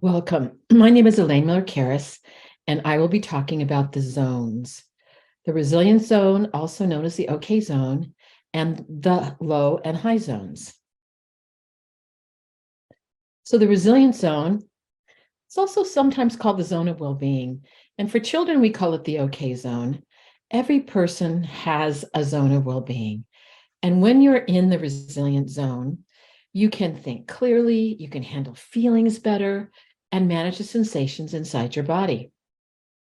Welcome. My name is Elaine Miller-Karras, and I will be talking about the zones. The resilience zone, also known as the OK zone, and the low and high zones. So the resilience zone, it's also sometimes called the zone of well-being. And for children, we call it the OK zone. Every person has a zone of well-being. And when you're in the resilient zone, you can think clearly, you can handle feelings better, and manage the sensations inside your body.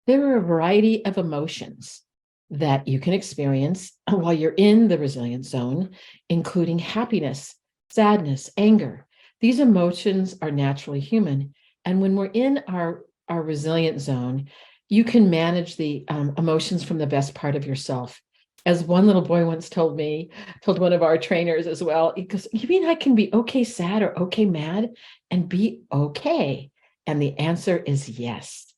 There are a variety of emotions that you can experience while you're in the resilient zone, including happiness, sadness, anger. These emotions are naturally human. And when we're in our resilient zone, you can manage the emotions from the best part of yourself. As one little boy once told me, told one of our trainers as well, he goes, "You mean I can be okay sad or okay mad and be okay?" And the answer is yes.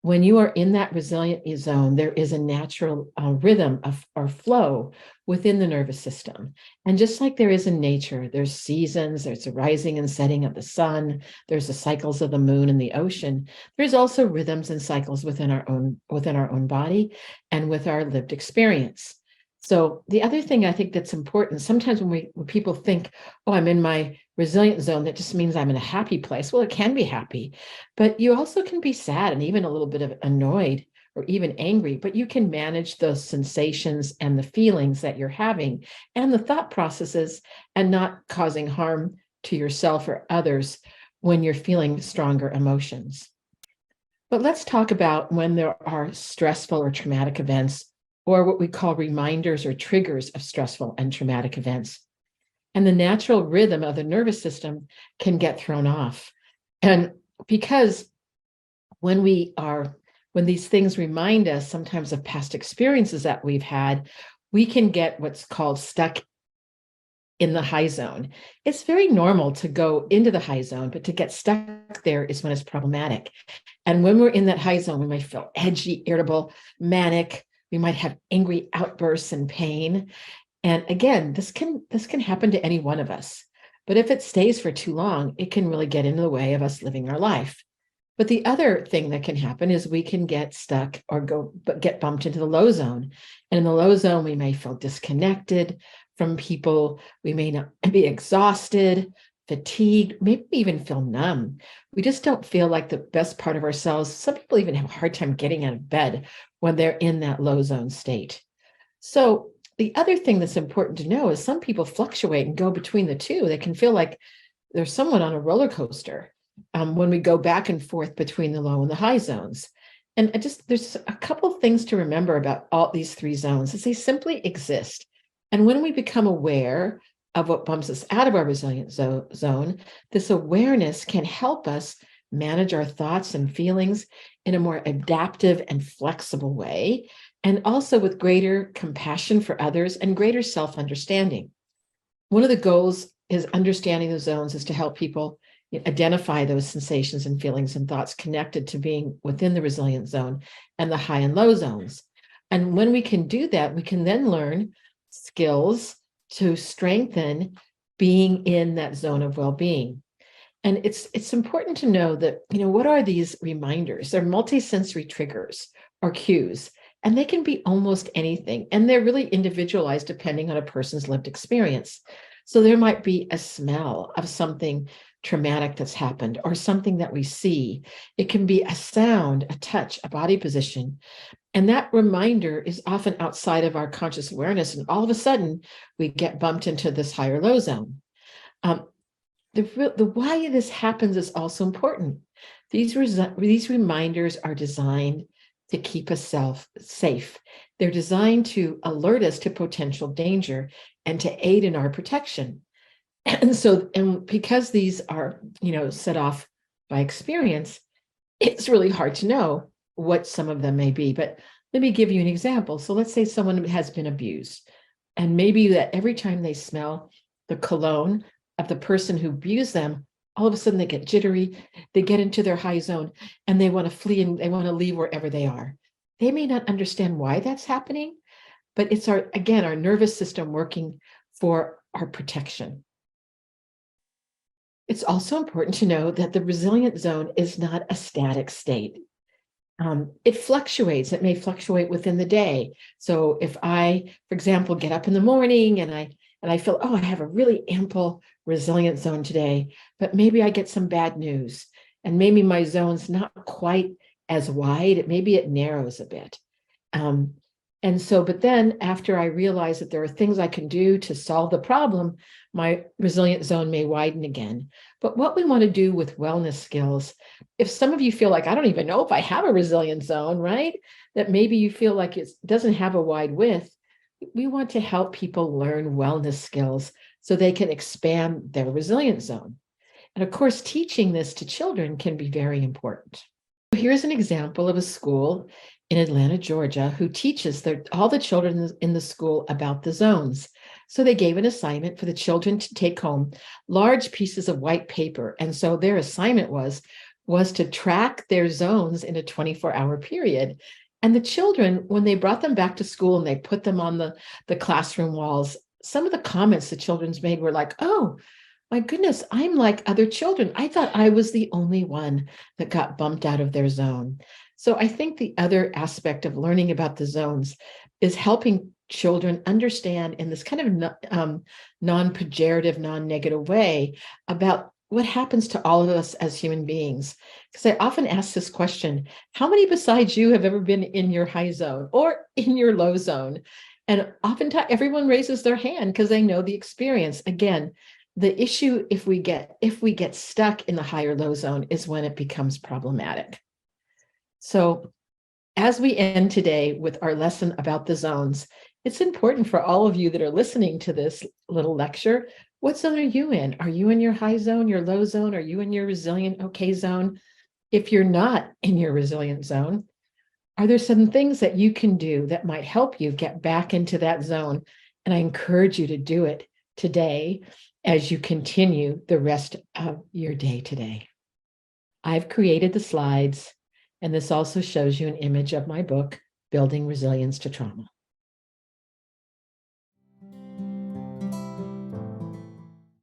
When you are in that resilient zone, there is a natural rhythm or flow within the nervous system. And just like there is in nature, there's seasons, there's a rising and setting of the sun, there's the cycles of the moon and the ocean. There's also rhythms and cycles within our own body and with our lived experience. So the other thing I think that's important, sometimes when people think, oh, I'm in my resilient zone, that just means I'm in a happy place. Well, it can be happy, but you also can be sad and even a little bit of annoyed or even angry, but you can manage those sensations and the feelings that you're having and the thought processes and not causing harm to yourself or others when you're feeling stronger emotions. But let's talk about when there are stressful or traumatic events, or what we call reminders or triggers of stressful and traumatic events. And the natural rhythm of the nervous system can get thrown off. And because when these things remind us sometimes of past experiences that we've had, we can get what's called stuck in the high zone. It's very normal to go into the high zone, but to get stuck there is when it's problematic. And when we're in that high zone, we might feel edgy, irritable, manic. We might have angry outbursts and pain. And again, this can happen to any one of us. But if it stays for too long, it can really get in the way of us living our life. But the other thing that can happen is we can get stuck or get bumped into the low zone. And in the low zone, we may feel disconnected from people. We may not be exhausted, fatigued, maybe even feel numb. We just don't feel like the best part of ourselves. Some people even have a hard time getting out of bed when they're in that low zone state. So the other thing that's important to know is some people fluctuate and go between the two. They can feel like there's someone on a roller coaster when we go back and forth between the low and the high zones. And there's a couple of things to remember about all these three zones is they simply exist. And when we become aware of what bumps us out of our resilient zone, this awareness can help us manage our thoughts and feelings in a more adaptive and flexible way, and also with greater compassion for others and greater self-understanding. One of the goals is understanding the zones is to help people identify those sensations and feelings and thoughts connected to being within the resilient zone and the high and low zones. And when we can do that, we can then learn skills to strengthen being in that zone of well-being. And it's important to know that, what are these reminders? They're multisensory triggers or cues, and they can be almost anything. And they're really individualized depending on a person's lived experience. So there might be a smell of something traumatic that's happened or something that we see. It can be a sound, a touch, a body position. And that reminder is often outside of our conscious awareness. And all of a sudden, we get bumped into this higher low zone. The why this happens is also important. These reminders are designed to keep us safe. They're designed to alert us to potential danger and to aid in our protection. And because these are, set off by experience, it's really hard to know what some of them may be. But let me give you an example. So let's say someone has been abused, and maybe that every time they smell the cologne of the person who abused them, all of a sudden they get jittery, they get into their high zone, and they want to flee and they want to leave wherever they are. They may not understand why that's happening, but it's our nervous system working for our protection. It's also important to know that the resilient zone is not a static state. It fluctuates. It may fluctuate within the day. So if I, for example, get up in the morning and I feel, oh, I have a really ample resilient zone today, but maybe I get some bad news, and maybe my zone's not quite as wide. Maybe it narrows a bit. Um, and so, but then after I realize that there are things I can do to solve the problem, my resilient zone may widen again. But what we want to do with wellness skills, if some of you feel like, I don't even know if I have a resilient zone, right? That maybe you feel like it doesn't have a wide width, we want to help people learn wellness skills so they can expand their resilient zone. And of course, teaching this to children can be very important. Here's an example of a school in Atlanta, Georgia, who teaches all the children in the school about the zones. So they gave an assignment for the children to take home large pieces of white paper. And so their assignment was to track their zones in a 24-hour period. And the children, when they brought them back to school and they put them on the classroom walls, some of the comments the children's made were like, oh, my goodness, I'm like other children. I thought I was the only one that got bumped out of their zone. So I think the other aspect of learning about the zones is helping children understand in this kind of non-pejorative, non-negative way about what happens to all of us as human beings. Because I often ask this question, how many besides you have ever been in your high zone or in your low zone? And oftentimes everyone raises their hand because they know the experience. Again, the issue if we get stuck in the high or low zone is when it becomes problematic. So as we end today with our lesson about the zones, it's important for all of you that are listening to this little lecture. What zone are you in? Are you in your high zone, your low zone? Are you in your resilient okay zone? If you're not in your resilient zone, are there some things that you can do that might help you get back into that zone? And I encourage you to do it today as you continue the rest of your day today. I've created the slides, and this also shows you an image of my book, Building Resilience to Trauma.